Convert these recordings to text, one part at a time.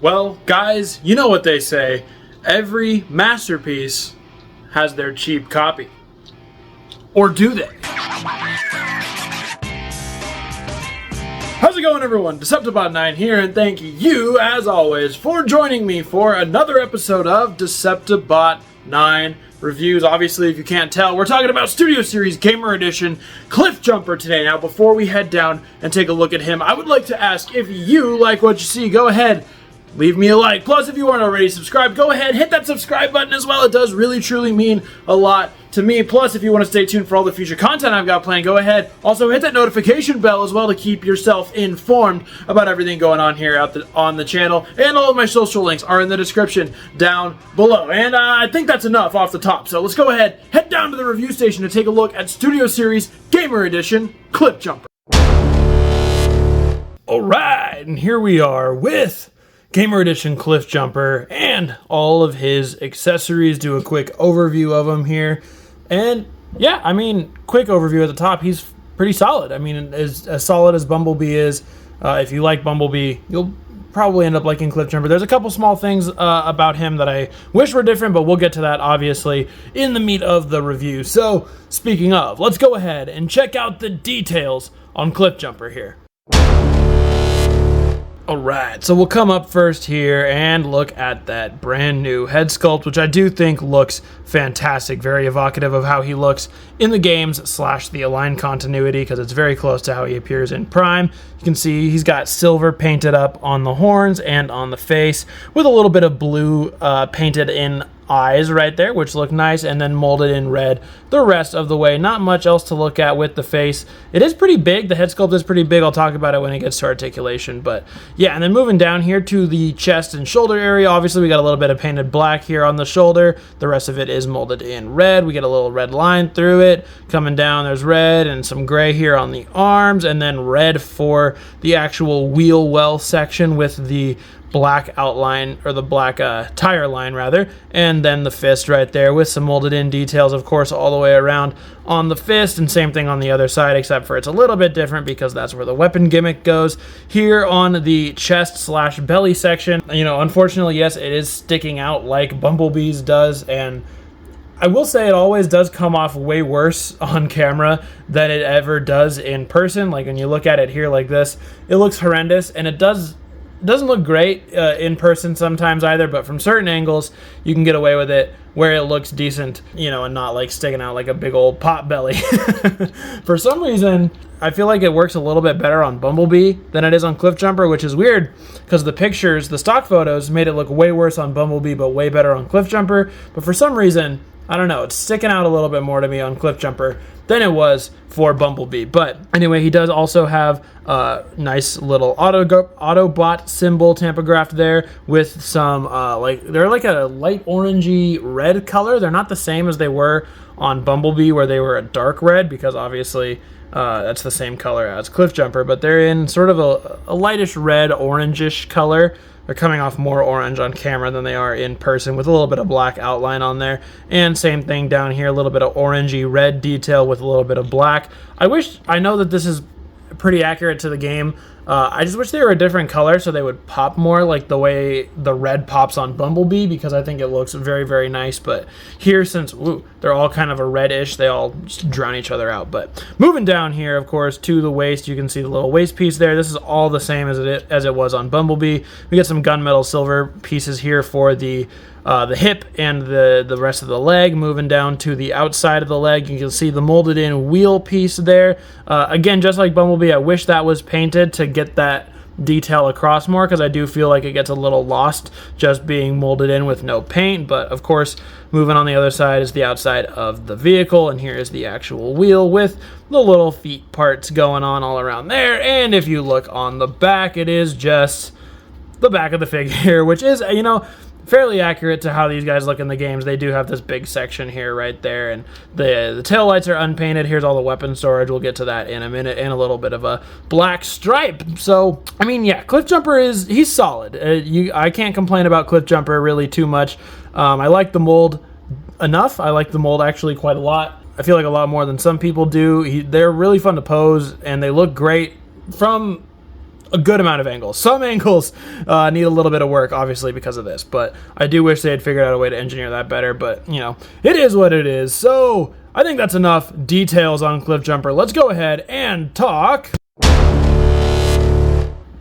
Well, guys, you know what they say. Every masterpiece has their cheap copy. Or do they? How's it going, everyone? Deceptibot9 here, and thank you, as always, for joining me for another episode of Deceptibot9 Reviews. Obviously, if you can't tell, we're talking about Studio Series Gamer Edition Cliffjumper today. Now, before we head down and take a look at him, I would like to ask, if you like what you see, go ahead, leave me a like. Plus, if you aren't already subscribed, go ahead, hit that subscribe button as well. It does really, truly mean a lot to me. Plus, if you want to stay tuned for all the future content I've got planned, go ahead. Also, hit that notification bell as well to keep yourself informed about everything going on here on the channel. And all of my social links are in the description down below. And I think that's enough off the top. So let's go ahead, head down to the review station to take a look at Studio Series Gamer Edition Cliffjumper. Alright, and here we are with Gamer Edition Cliffjumper and all of his accessories. Do a quick overview of him here. And yeah, I mean, quick overview at the top. He's pretty solid. I mean, as solid as Bumblebee is. If you like Bumblebee, you'll probably end up liking Cliffjumper. There's a couple small things about him that I wish were different, but we'll get to that, obviously, in the meat of the review. So, speaking of, let's go ahead and check out the details on Cliffjumper here. Alright, so we'll come up first here and look at that brand new head sculpt, which I do think looks fantastic. Very evocative of how he looks in the games / the Align continuity, because it's very close to how he appears in Prime. You can see he's got silver painted up on the horns and on the face, with a little bit of blue painted in eyes right there, which look nice, and then molded in red the rest of the way. Not much else to look at with the face. It is pretty big. The head sculpt is pretty big. I'll talk about it when it gets to articulation, but yeah. And then moving down here to the chest and shoulder area, obviously we got a little bit of painted black here on the shoulder. The rest of it is molded in red. We get a little red line through it. Coming down, there's red and some gray here on the arms, and then red for the actual wheel well section with the black outline, or the black tire line rather, and then the fist right there with some molded in details, of course, all the way around on the fist, and same thing on the other side, except for it's a little bit different because that's where the weapon gimmick goes. Here on the chest / belly section, you know, unfortunately, yes, it is sticking out like Bumblebee's does, and I will say it always does come off way worse on camera than it ever does in person. Like when you look at it here like this, it looks horrendous, and it doesn't look great in person sometimes either, but from certain angles you can get away with it where it looks decent, you know, and not like sticking out like a big old pot belly. For some reason, I feel like it works a little bit better on Bumblebee than it is on Cliffjumper, which is weird because the pictures, the stock photos, made it look way worse on Bumblebee but way better on Cliffjumper. But for some reason, I don't know, it's sticking out a little bit more to me on Cliffjumper than it was for Bumblebee. But anyway, he does also have a nice little Autobot symbol tampographed there with some, they're like a light orangey red color. They're not the same as they were on Bumblebee, where they were a dark red, because obviously that's the same color as Cliffjumper, but they're in sort of a lightish red, orangish color. They're coming off more orange on camera than they are in person, with a little bit of black outline on there. And same thing down here, a little bit of orangey red detail with a little bit of black. I know that this is pretty accurate to the game. I just wish they were a different color so they would pop more like the way the red pops on Bumblebee, because I think it looks very, very nice. But here, since they're all kind of a reddish, they all just drown each other out. But moving down here, of course, to the waist, you can see the little waist piece there. This is all the same as it was on Bumblebee. We get some gunmetal silver pieces here for the hip and the rest of the leg. Moving down to the outside of the leg, you can see the molded in wheel piece there. Again, just like Bumblebee, I wish that was painted to get that detail across more, because I do feel like it gets a little lost just being molded in with no paint. But of course, moving on the other side is the outside of the vehicle, and here is the actual wheel with the little feet parts going on all around there. And if you look on the back, it is just the back of the figure, which is, you know, fairly accurate to how these guys look in the games. They do have this big section here right there, and the tail lights are unpainted. Here's all the weapon storage. We'll get to that in a minute, and a little bit of a black stripe. So I mean, yeah, Cliffjumper he's solid. I can't complain about Cliffjumper really too much. I like the mold enough. I like the mold actually quite a lot. I feel like a lot more than some people do. They're really fun to pose, and they look great from a good amount of angles. Some angles need a little bit of work, obviously, because of this, but I do wish they had figured out a way to engineer that better, but, you know, it is what it is. So I think that's enough details on Cliffjumper. Let's go ahead and talk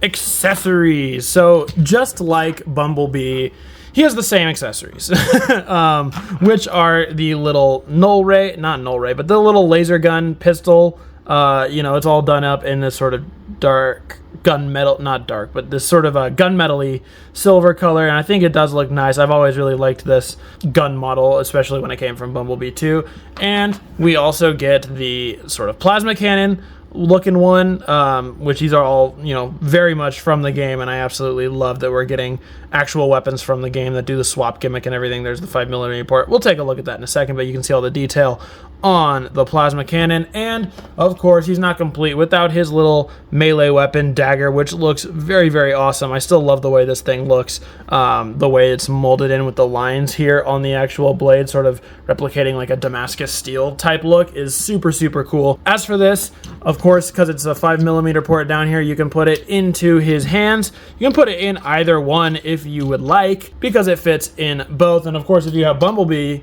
accessories. So just like Bumblebee, he has the same accessories, which are the little not null ray, but the little laser gun pistol. You know, it's all done up in this sort of dark gunmetal, not dark, but this sort of a gunmetal-y silver color, and I think it does look nice. I've always really liked this gun model, especially when it came from Bumblebee 2. And we also get the sort of plasma cannon looking one, which these are all, you know, very much from the game, and I absolutely love that we're getting actual weapons from the game that do the swap gimmick and everything. There's the 5mm port. We'll take a look at that in a second, but you can see all the detail on the plasma cannon. And of course, he's not complete without his little melee weapon dagger, which looks very, very awesome. I still love the way this thing looks, the way it's molded in with the lines here on the actual blade, sort of replicating like a Damascus steel type look, is super, super cool. As for this, of course, because it's a 5mm port down here, you can put it into his hands. You can put it in either one if you would like, because it fits in both. And of course, if you have Bumblebee,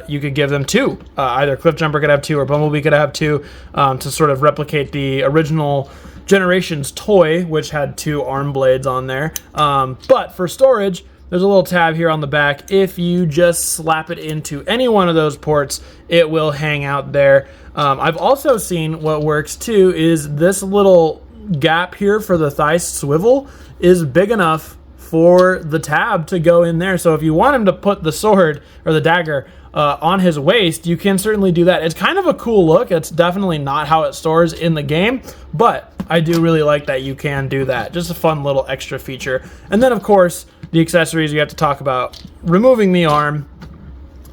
you could give them two. Either Cliffjumper could have two or Bumblebee could have two, to sort of replicate the original Generations toy, which had two arm blades on there. But for storage, there's a little tab here on the back. If you just slap it into any one of those ports, it will hang out there. I've also seen what works too is this little gap here for the thigh swivel is big enough for the tab to go in there. So if you want him to put the sword or the dagger on his waist, you can certainly do that. It's kind of a cool look. It's definitely not how it stores in the game, but I do really like that you can do that. Just a fun little extra feature. And then of course, the accessories, you have to talk about removing the arm,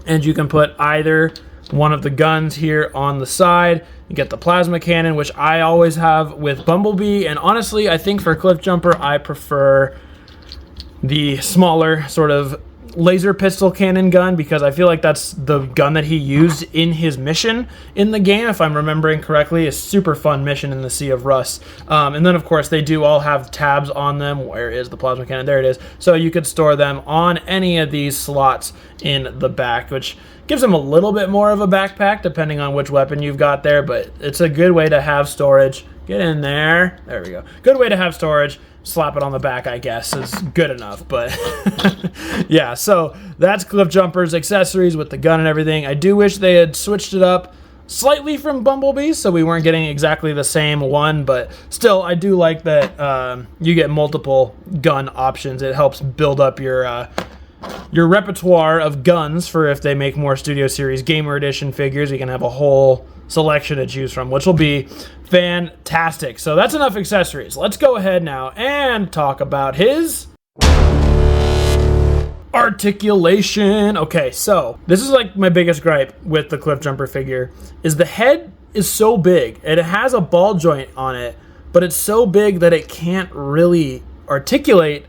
and you can put either one of the guns here on the side. You get the plasma cannon, which I always have with Bumblebee, and honestly, I think for Cliffjumper, I prefer the smaller sort of laser pistol cannon gun, because I feel like that's the gun that he used in his mission in the game, if I'm remembering correctly. A super fun mission in the Sea of Rust. And then of course they do all have tabs on them. Where is the plasma cannon? There it is. So you could store them on any of these slots in the back, which gives them a little bit more of a backpack depending on which weapon you've got there, but it's a good way to have storage. Get in there. There we go. Good way to have storage. Slap it on the back, I guess, is good enough, but yeah, so that's Cliffjumper's accessories with the gun and everything. I do wish they had switched it up slightly from Bumblebee, so we weren't getting exactly the same one, but still, I do like that you get multiple gun options. It helps build up your repertoire of guns for if they make more Studio Series Gamer Edition figures. You can have a whole selection to choose from, which will be fantastic. So that's enough accessories. Let's go ahead now and talk about his articulation. Okay, so this is like my biggest gripe with the Cliffjumper figure, is the head is so big and it has a ball joint on it, but it's so big that it can't really articulate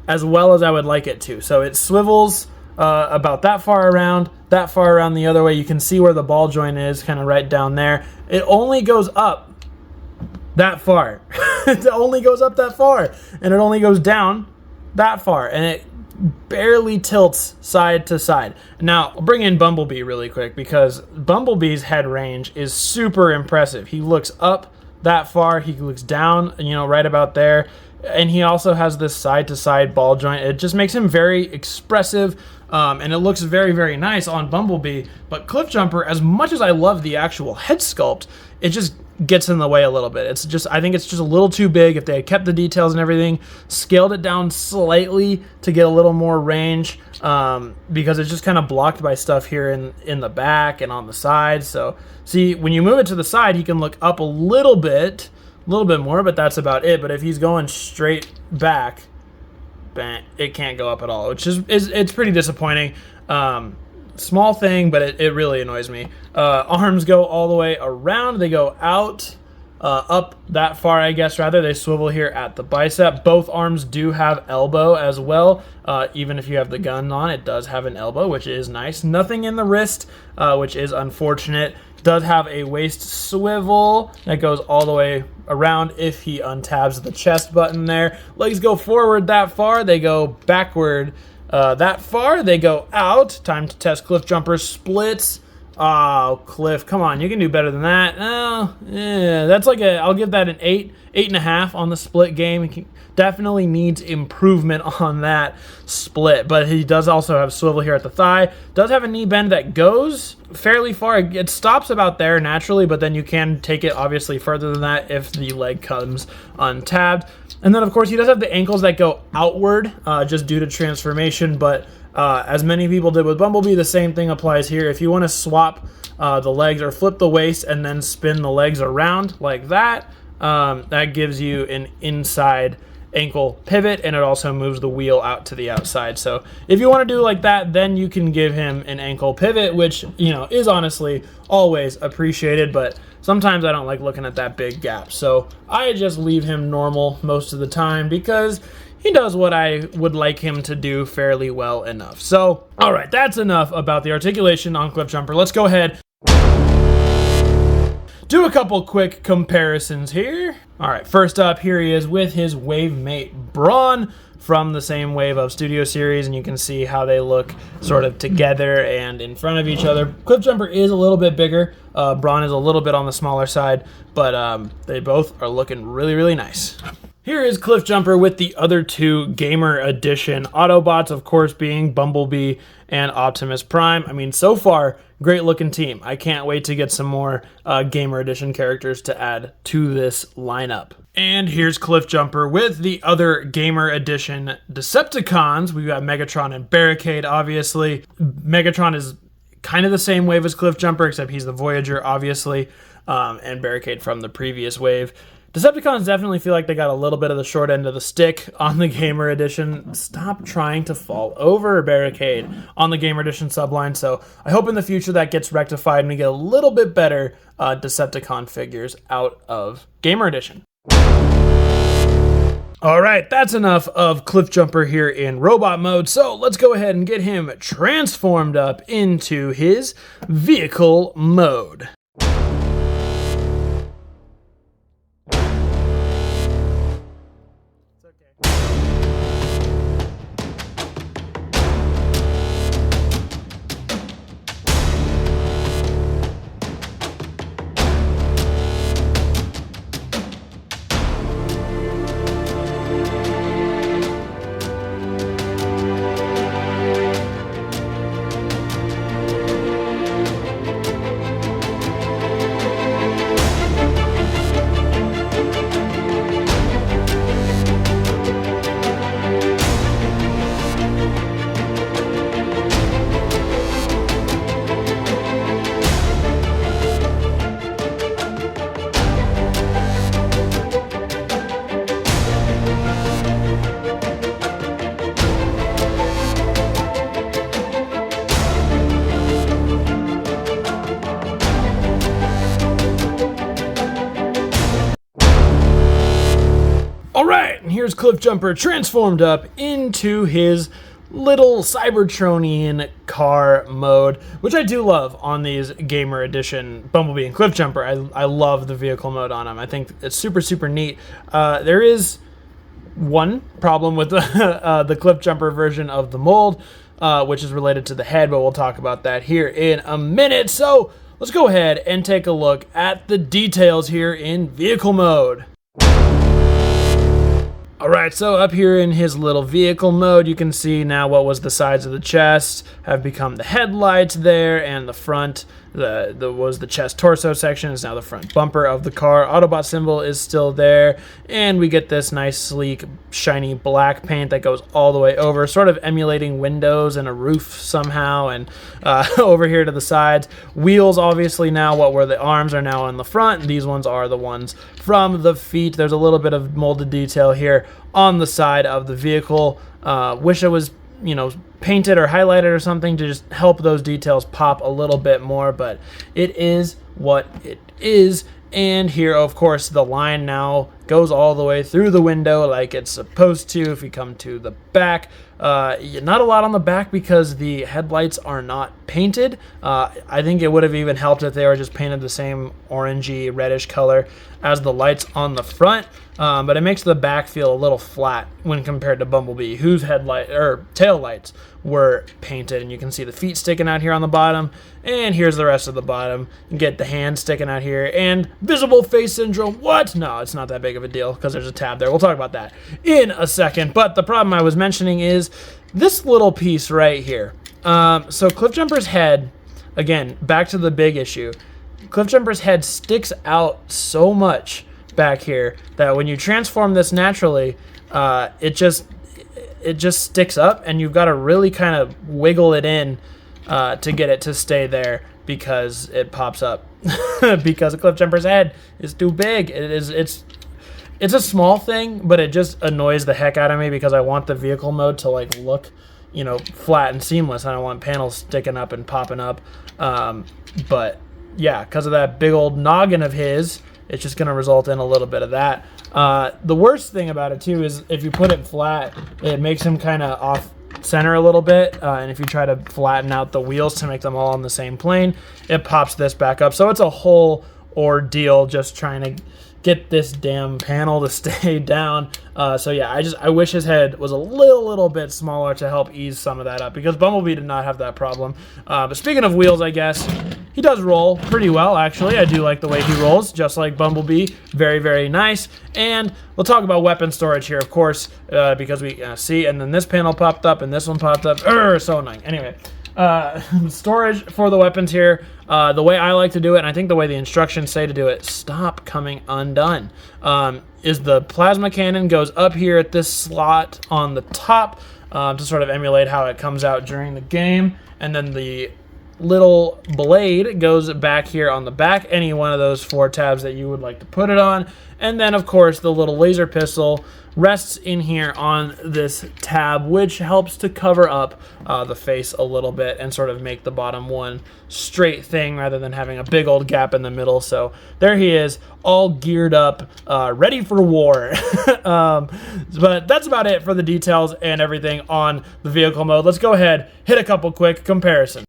as well as I would like it to. So it swivels about that far around the other way. You can see where the ball joint is, kind of right down there. It only goes up that far. It only goes up that far, and it only goes down that far, and it barely tilts side to side. Now, I'll bring in Bumblebee really quick, because Bumblebee's head range is super impressive. He looks up that far, he looks down, you know, right about there, and he also has this side-to-side ball joint. It just makes him very expressive, and it looks very, very nice on Bumblebee. But Cliffjumper, as much as I love the actual head sculpt, it just gets in the way a little bit. It's just, I think it's just a little too big. If they had kept the details and everything, scaled it down slightly to get a little more range, because it's just kind of blocked by stuff here in the back and on the sides. So see, when you move it to the side, he can look up a little bit more, but that's about it. But if he's going straight back, bang, it can't go up at all, which is it's pretty disappointing. Small thing, but it really annoys me. Arms go all the way around. They go out up that far, I guess, rather. They swivel here at the bicep. Both arms do have elbow as well. Even if you have the gun on, it does have an elbow, which is nice. Nothing in the wrist, which is unfortunate. Does have a waist swivel that goes all the way around if he untabs the chest button there. Legs go forward that far. They go backward that far. They go out. Time to test Cliffjumper splits. Oh, Cliff, come on. You can do better than that. Oh, yeah, that's like I'll give that an 8.5 on the split game. He definitely needs improvement on that split, but he does also have swivel here at the thigh. Does have a knee bend that goes fairly far. It stops about there naturally, but then you can take it obviously further than that if the leg comes untabbed. And then, of course, he does have the ankles that go outward just due to transformation, but as many people did with Bumblebee, the same thing applies here. If you want to swap the legs or flip the waist and then spin the legs around like that, that gives you an inside ankle pivot, and it also moves the wheel out to the outside. So if you want to do like that, then you can give him an ankle pivot, which, you know, is honestly always appreciated, but sometimes I don't like looking at that big gap. So I just leave him normal most of the time because he does what I would like him to do fairly well enough. So, all right, that's enough about the articulation on Cliffjumper. Let's go ahead, do a couple quick comparisons here. All right, first up, here he is with his wave mate, Brawn, from the same wave of Studio Series, and you can see how they look sort of together and in front of each other. Cliffjumper is a little bit bigger. Brawn is a little bit on the smaller side, but they both are looking really, really nice. Here is Cliffjumper with the other two Gamer Edition Autobots, of course, being Bumblebee and Optimus Prime. I mean, so far, great looking team. I can't wait to get some more Gamer Edition characters to add to this lineup. And here's Cliffjumper with the other Gamer Edition Decepticons. We've got Megatron and Barricade, obviously. Megatron is kind of the same wave as Cliffjumper, except he's the Voyager, obviously, and Barricade from the previous wave. Decepticons definitely feel like they got a little bit of the short end of the stick on the Gamer Edition. Stop trying to fall over, Barricade, on the Gamer Edition subline. So I hope in the future that gets rectified and we get a little bit better Decepticon figures out of Gamer Edition. All right, that's enough of Cliffjumper here in robot mode. So let's go ahead and get him transformed up into his vehicle mode. Alright, and here's Cliffjumper transformed up into his little Cybertronian car mode, which I do love on these Gamer Edition Bumblebee and Cliffjumper. I love the vehicle mode on them. I think it's super, super neat. There is one problem with the Cliffjumper version of the mold, which is related to the head, but we'll talk about that here in a minute. So let's go ahead and take a look at the details here in vehicle mode. Alright, so up here in his little vehicle mode, you can see now what was the sides of the chest have become the headlights there, and the front was the chest torso section is now the front bumper of the car. Autobot symbol is still there, and we get this nice sleek shiny black paint that goes all the way over, sort of emulating windows and a roof somehow, and over here to the sides. Wheels, obviously, now what were the arms are now on the front. These ones are the ones from the feet. There's a little bit of molded detail here on the side of the vehicle. Wish it was, you know, painted or highlighted or something to just help those details pop a little bit more, but it is what it is. And here, of course, the line now goes all the way through the window like it's supposed to. If we come to the back, not a lot on the back because the headlights are not painted. I think it would have even helped if they were just painted the same orangey, reddish color as the lights on the front. But it makes the back feel a little flat when compared to Bumblebee, whose tail lights were painted. And you can see the feet sticking out here on the bottom. And here's the rest of the bottom. You get the hand sticking out here. And visible face syndrome. What? No, it's not that big of a deal because there's a tab there. We'll talk about that in a second. But the problem I was mentioning is this little piece right here. So Cliffjumper's head, again, back to the big issue. Cliffjumper's head sticks out so much back here that when you transform this naturally, it just sticks up, and you've got to really kind of wiggle it in to get it to stay there because it pops up because Cliffjumper's head is too big. It's a small thing, but it just annoys the heck out of me because I want the vehicle mode to like look, flat and seamless. I don't want panels sticking up and popping up. But yeah, because of that big old noggin of his, it's just going to result in a little bit of that. The worst thing about it, too, is if you put it flat, it makes him kind of off center a little bit. And if you try to flatten out the wheels to make them all on the same plane, it pops this back up. So it's a whole ordeal just trying to get this damn panel to stay down. So yeah, I wish his head was a little bit smaller to help ease some of that up because Bumblebee did not have that problem. But speaking of wheels, I guess he does roll pretty well, actually. I do like the way he rolls, just like Bumblebee. Very, very nice. And we'll talk about weapon storage here, of course, because we see, and then this panel popped up and this one popped up. So annoying. Anyway, storage for the weapons here. The way I like to do it, and I think the way the instructions say to do it, stop coming undone, is the plasma cannon goes up here at this slot on the top to sort of emulate how it comes out during the game. And then the little blade goes back here on the back, any one of those 4 tabs that you would like to put it on. And then, of course, the little laser pistol rests in here on this tab, which helps to cover up the face a little bit and sort of make the bottom one straight thing rather than having a big old gap in the middle. So there he is, all geared up, ready for war. But that's about it for the details and everything on the vehicle mode. Let's go ahead, hit a couple quick comparisons.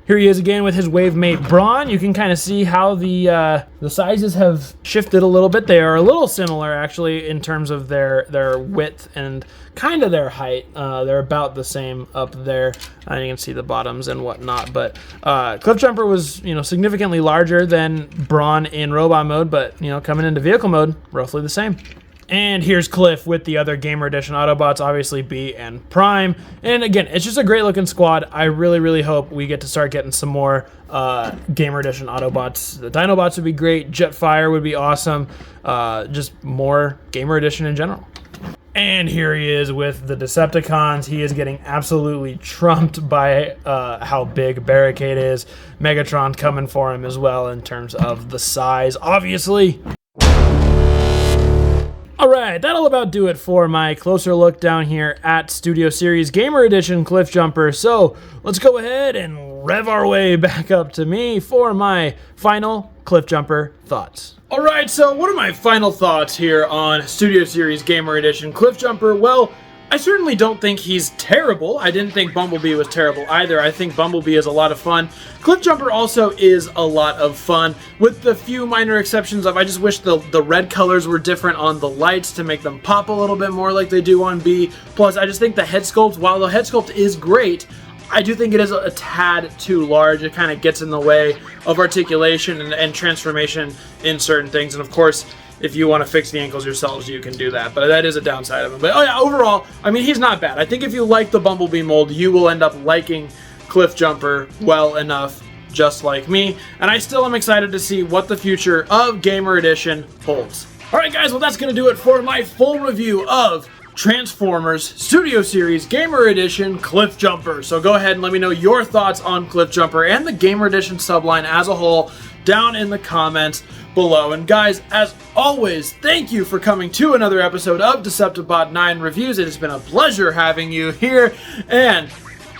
Here he is again with his wave mate Brawn. You can kind of see how the sizes have shifted a little bit. They are a little similar actually in terms of their width and kind of their height. They're about the same up there. You can see the bottoms and whatnot. But Cliffjumper was significantly larger than Brawn in robot mode, but coming into vehicle mode, roughly the same. And here's Cliff with the other Gamer Edition Autobots, obviously B and Prime. And again, it's just a great looking squad. I really hope we get to start getting some more Gamer Edition Autobots. The Dinobots would be great. Jetfire would be awesome. Just more Gamer Edition in general. And here he is with the Decepticons. He is getting absolutely trumped by how big Barricade is. Megatron coming for him as well in terms of the size, obviously. Alright, that'll about do it for my closer look down here at Studio Series Gamer Edition Cliffjumper. So let's go ahead and rev our way back up to me for my final Cliffjumper thoughts. Alright, so what are my final thoughts here on Studio Series Gamer Edition Cliffjumper? Well, I certainly don't think he's terrible. I didn't think Bumblebee was terrible either. I think Bumblebee is a lot of fun. Cliffjumper also is a lot of fun, with the few minor exceptions of I just wish the red colors were different on the lights to make them pop a little bit more like they do on B. Plus, I just think the head sculpt, while the head sculpt is great, I do think it is a tad too large. It kind of gets in the way of articulation and transformation in certain things. And of course, if you want to fix the ankles yourselves, you can do that. But that is a downside of him. But oh yeah, overall, I mean, he's not bad. I think if you like the Bumblebee mold, you will end up liking Cliffjumper well enough, just like me. And I still am excited to see what the future of Gamer Edition holds. Alright guys, well that's going to do it for my full review of Transformers Studio Series Gamer Edition Cliffjumper. So go ahead and let me know your thoughts on Cliffjumper and the Gamer Edition subline as a whole down in the comments below. And guys, as always, thank you for coming to another episode of Deceptibot 9 Reviews. It has been a pleasure having you here, and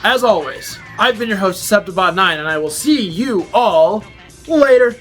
As always, I've been your host, Deceptibot9, and I will see you all later.